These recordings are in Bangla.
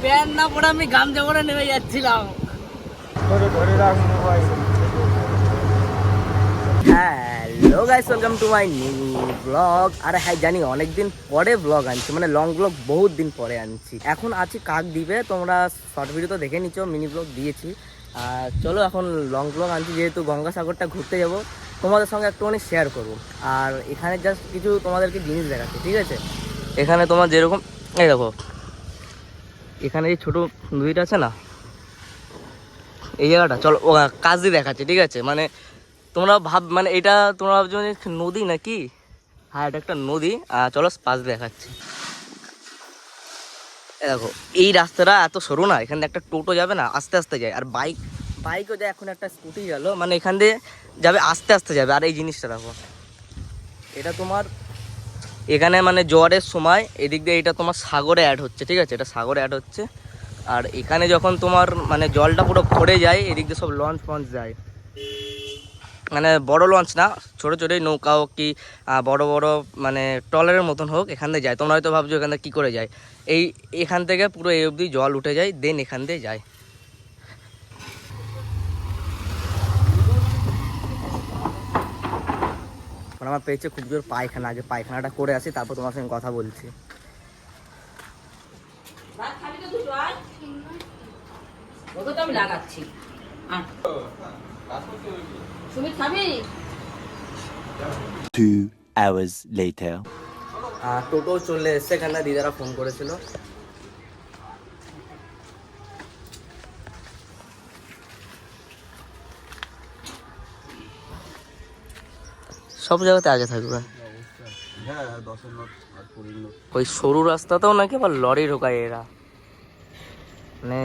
প্যান্ট না পরে আমি গামছা পরে নেমে যাচ্ছিলাম। Hello guys, welcome to my new blog. আর হ্যাঁ, জানি অনেকদিন পরে ব্লগ আনছি, মানে লং ব্লগ বহুত দিন পরে আনছি। এখন আছি কাকদ্বীপে, তোমরা শর্ট ভিডিও তো দেখে নিচ্ছ, মিনি ব্লগ দিয়েছি। আর চলো এখন লং ব্লগ আনছি, যেহেতু গঙ্গাসাগরটা ঘুরতে যাব, তোমাদের সঙ্গে একটুখানি শেয়ার করবো। আর এখানে জাস্ট কিছু তোমাদেরকে জিনিস দেখাচ্ছি, ঠিক আছে? এখানে তোমার যেরকম এই দেখো, এখানে এই ছোটো নদীটা আছে না, এই জায়গাটা চলো কাজ দিয়ে দেখাচ্ছি, ঠিক আছে? মানে তোমরা মানে এটা তোমরা ভাবছো যে নদী নাকি? হ্যাঁ, এটা একটা নদী। চলো পাশ দিয়ে দেখাচ্ছি। দেখো এই রাস্তাটা এত সরু না, এখান দিয়ে একটা টোটো যাবে না, আস্তে আস্তে যায়। আর বাইকও যায়, এখন একটা স্কুটি গেলো, মানে এখান দিয়ে যাবে আস্তে আস্তে যাবে। আর এই জিনিসটা দেখো, এটা তোমার এখানে মানে জোয়ারের সময় এদিক দিয়ে এটা তোমার সাগরে অ্যাড হচ্ছে, ঠিক আছে? এটা সাগরে অ্যাড হচ্ছে। আর এখানে যখন তোমার মানে জলটা পুরো ভরে যায়, এদিক দিয়ে সব লঞ্চ ফঞ্চ যায়, মানে বড় লঞ্চ না, ছোটো ছোটোই নৌকা হোক কি বড় বড় মানে ট্রলারের মতন হোক, এখান দিয়ে যায়। তোমরা হয়তো ভাবছো এখান থেকে কী করে যায়। এখান থেকে পুরো এই অবধি জল উঠে যায়, দেন এখান দিয়ে যায়। আমার পেয়েছে খুব জোর পায়খানা, আগে পায়খানাটা করে আসি, তারপর তোমার সঙ্গে কথা বলছি। আমি লাগাচ্ছি। সুমিত খাবি? 2 hours later. টোটো চলে এসছে, এখানে দিদারা ফোন করেছিল। সব জায়গাতে আগে থাকবে। ওই সরু রাস্তাতেও নাকি আবার লরি ঢোকায় এরা, মানে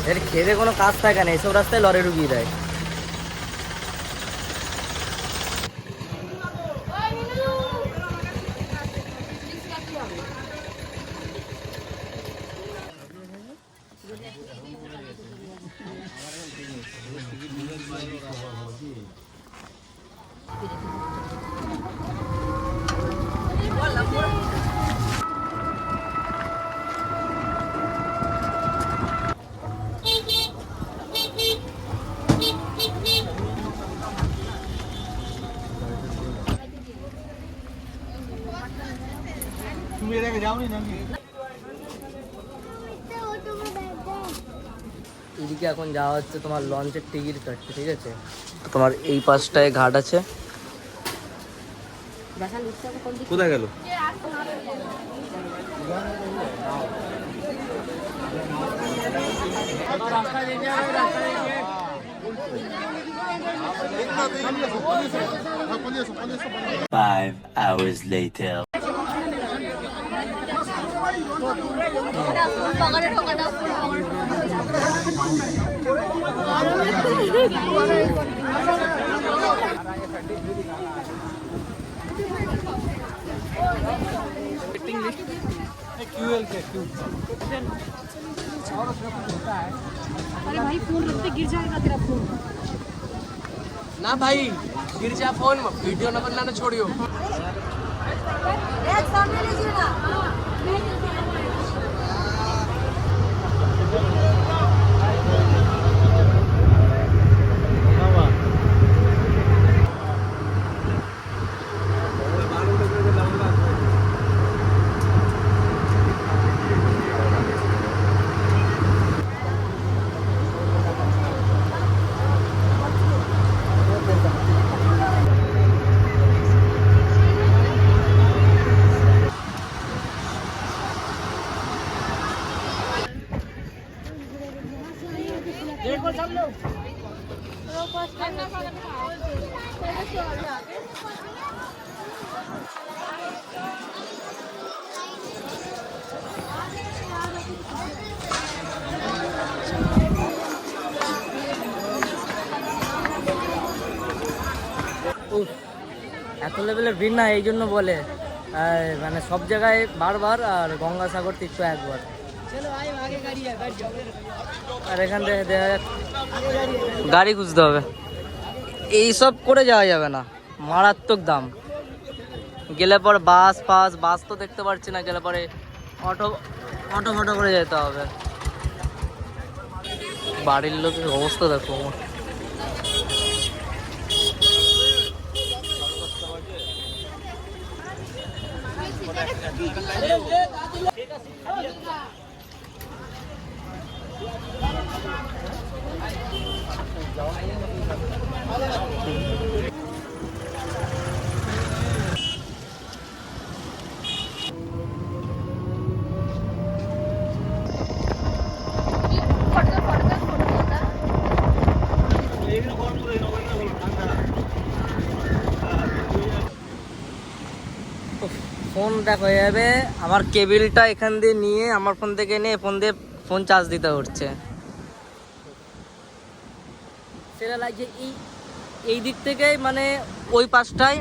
এর খেতে কোনো কাজ থাকে না, এইসব রাস্তায় লরি ঢুকিয়ে দেয়। এদিকে এখন যাওয়া হচ্ছে তোমার লঞ্চের টিকিট কাটতে, ঠিক আছে? তোমার এই পাশটায় ঘাট আছে। কোথায় গেল? Five hours later. अरे भाई फोन रखते गिर जाएगा तेरा फोन। ना भाई गिर जा फोन, वीडियो ना बनाना छोड़ियो। एक सामने लीजिए ना। এত লেভেলের ভিড় না, এই জন্য বলে মানে সব জায়গায় বারবার আর গঙ্গাসাগর তীর্থ একবার। আর এখান থেকে দেখা যাচ্ছে গাড়ি খুঁজতে হবে, এইসব করে যাওয়া যাবে না, মারাত্মক দাম। গেলে পর বাস তো দেখতে পাচ্ছি না, গেলে পরে অটো ফটো করে যেতে হবে। বাড়ির লোকের অবস্থা দেখো। ফোন দেখো হয়ে যাবে, আমার কেবিলটা এখান দিয়ে নিয়ে আমার ফোন থেকে নিয়ে ফোন চার্জ দিতে হচ্ছে। সেটা লাগছে এই দিক থেকে, মানে ওই পাশটায়,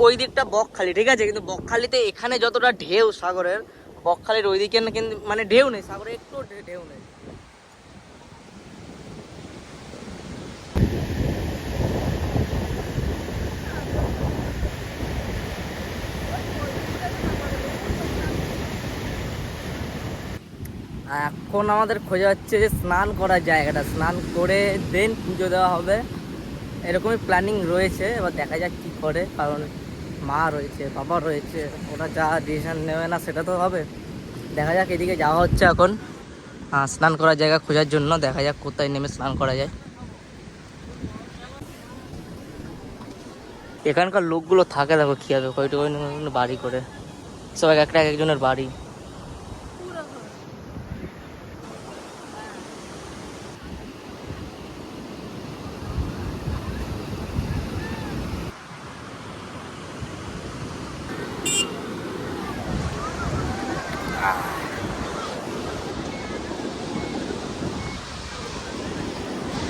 ওই দিকটা বকখালি, ঠিক আছে, কিন্তু বকখালিতে এখানে যতটা ঢেউ সাগরের, বকখালির ওই দিকে কিন্তু মানে ঢেউ নেই, সাগরে একটু ঢেউ নেই। এখন আমাদের খোঁজা হচ্ছে যে স্নান করার জায়গাটা, স্নান করে দেন পুজো দেওয়া হবে, এরকমই প্ল্যানিং রয়েছে। এবার দেখা যাক কী করে, কারণ মা রয়েছে, বাবা রয়েছে, ওরা যা ডিসিশন নেবে না সেটা তো হবে। দেখা যাক, এদিকে যাওয়া হচ্ছে এখন স্নান করার জায়গা খোঁজার জন্য। দেখা যাক কোথায় নেমে স্নান করা যায়। এখানকার লোকগুলো থাকে, দেখো কী হবে, কয়টা বাড়ি করে, সব একটা এক একজনের বাড়ি।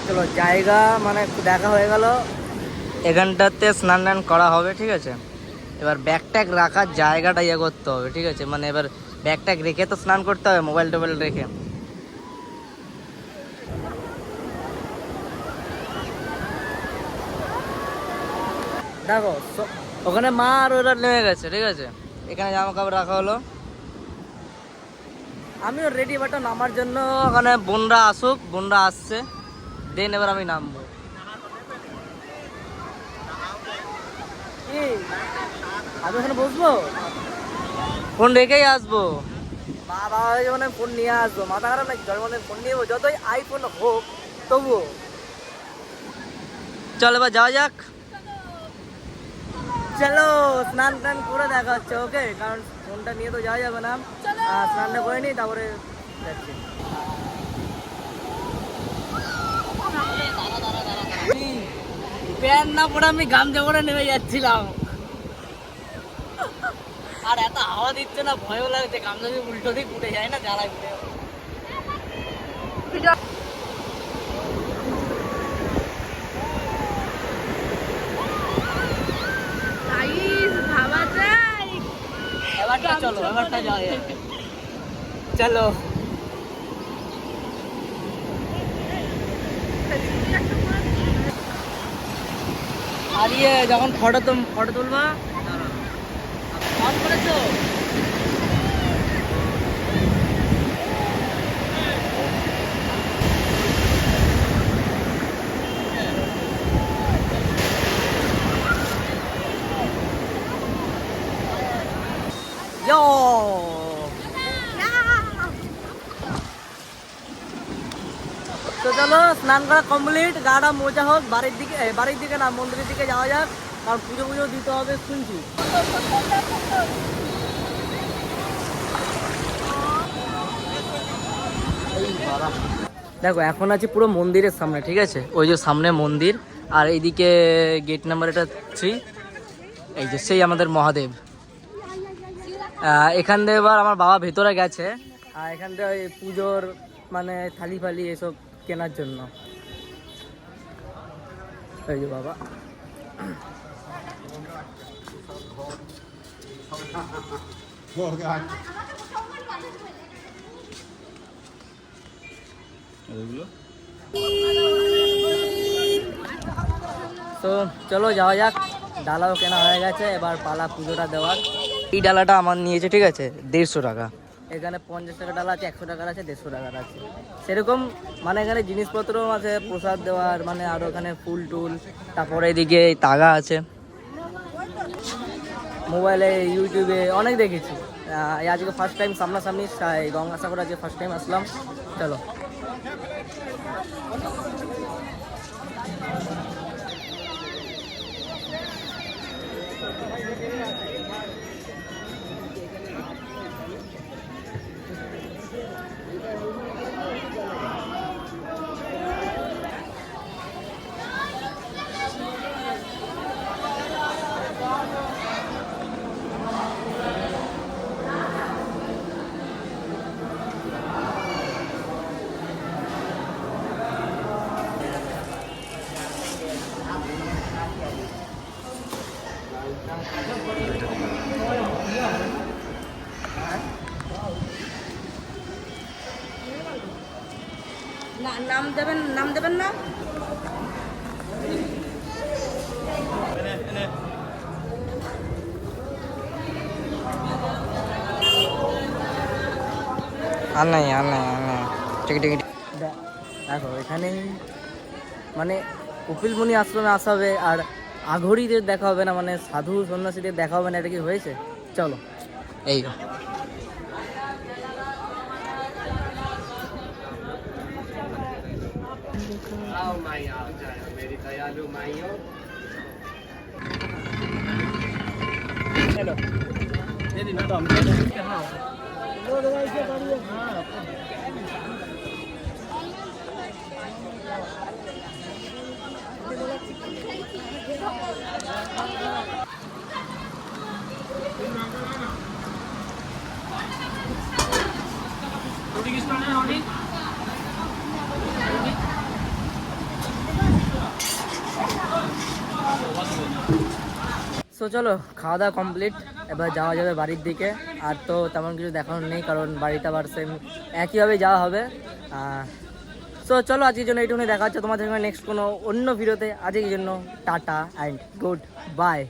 চলো, জায়গা মানে দেখা হয়ে গেল, এখানটাতে স্নান টান করা হবে, ঠিক আছে। এবার ব্যাগ ট্যাগ রাখার জায়গাটা ইয়ে করতে হবে, ঠিক আছে, মানে এবার ব্যাগ ট্যাগ রেখে তো স্নান করতে হবে, মোবাইল টোবাইল রেখে। দেখো ওখানে মা আর ওরা নেমে গেছে, ঠিক আছে, এখানে জামা কাপড় রাখা হলো, আমিও রেডি বাটা নামার জন্য। ওখানে বোনরা আসুক, বোনরা আসছে, দেন এবার আমি নামবো। আমি ওখানে বসবো, ফোন রেখেই আসবো, বাবা যখন ফোন নিয়ে আসবো, মাথা খারাপ লাগছে, যখন ফোন নিয়ে যতই আইফোন হোক তবুও। চল এবার যাওয়া যাক, চলো স্নান টান করে দেখা হচ্ছে, ওকে, কারণ ফোনটা নিয়ে তো যাওয়া যাবে না, স্নানটা করে নিই তারপরে যাচ্ছি। প্যান্ট না পরে আমি গামছা পরে নেমে যাচ্ছিলাম, আর এত হাওয়া দিচ্ছে না, ভয়ও লাগছে, গামছা দিয়ে উল্টো দিক উঠে যায় না, জ্বালায় উঠে। এবারটা চলো, এবারটা যাওয়া যায়, চলো। আর ইয়ে যখন ফটো তুলবা, অন করেছো? তো চলো, স্নান করা কমপ্লিট, গাটা মোজা হোক, বাড়ির দিকে না, মন্দিরের দিকে যাওয়া যাক, কারণ পুজো দিতে হবে শুনছি। দেখো এখন আছি পুরো মন্দিরের সামনে, ঠিক আছে, ওই যে সামনে মন্দির, আর এইদিকে গেট নাম্বার এটা 3, এই যে সেই আমাদের মহাদেব। এখান থেকে এবার আমার বাবা ভেতরে গেছে, আর এখান থেকে ওই পুজোর মানে থালি ফালি এসব কেনার জন্য। এই যে বাবা, তো চলো যাওয়া যাক, ডালাও কেনা হয়ে গেছে, এবার পালা পুজোটা দেওয়ার। এই ডালাটা আমার নিয়েছে, ঠিক আছে, 150 টাকা। এখানে 50 টাকা ডালা আছে, 100 টাকার আছে, 150 টাকার আছে, সেরকম মানে এখানে জিনিসপত্র আছে প্রসাদ দেওয়ার, মানে আরও এখানে ফুল টুল, তারপরে এদিকে তাগা আছে। মোবাইলে ইউটিউবে অনেক দেখেছি, এই আজকে ফার্স্ট টাইম সামনাসামনি গঙ্গাসাগর আজকে ফার্স্ট টাইম আসলাম। চলো নাম দেবেন না। আর নাই ঠিক দেখো এখানে মানে কপিলমুনি আশ্রমে আসা হবে আর আঘড়িদের দেখা হবে না, মানে সাধু সন্ন্যাসীদের দেখা হবে না, এটা কি হয়েছে? চলো এই हेलो সো চলো খাওয়া দাওয়া কমপ্লিট, এবার যাওয়া যাবে বাড়ির দিকে। আর তো তেমন কিছু দেখানোর নেই, কারণ বাড়িতে আবার সেম একইভাবে যাওয়া হবে। সো চলো আজকের জন্য এইটুকুনি, দেখা হচ্ছে তোমাদের সঙ্গে নেক্সট কোনো অন্য ভিডিওতে। আজকের জন্য টাটা অ্যান্ড গুড বাই।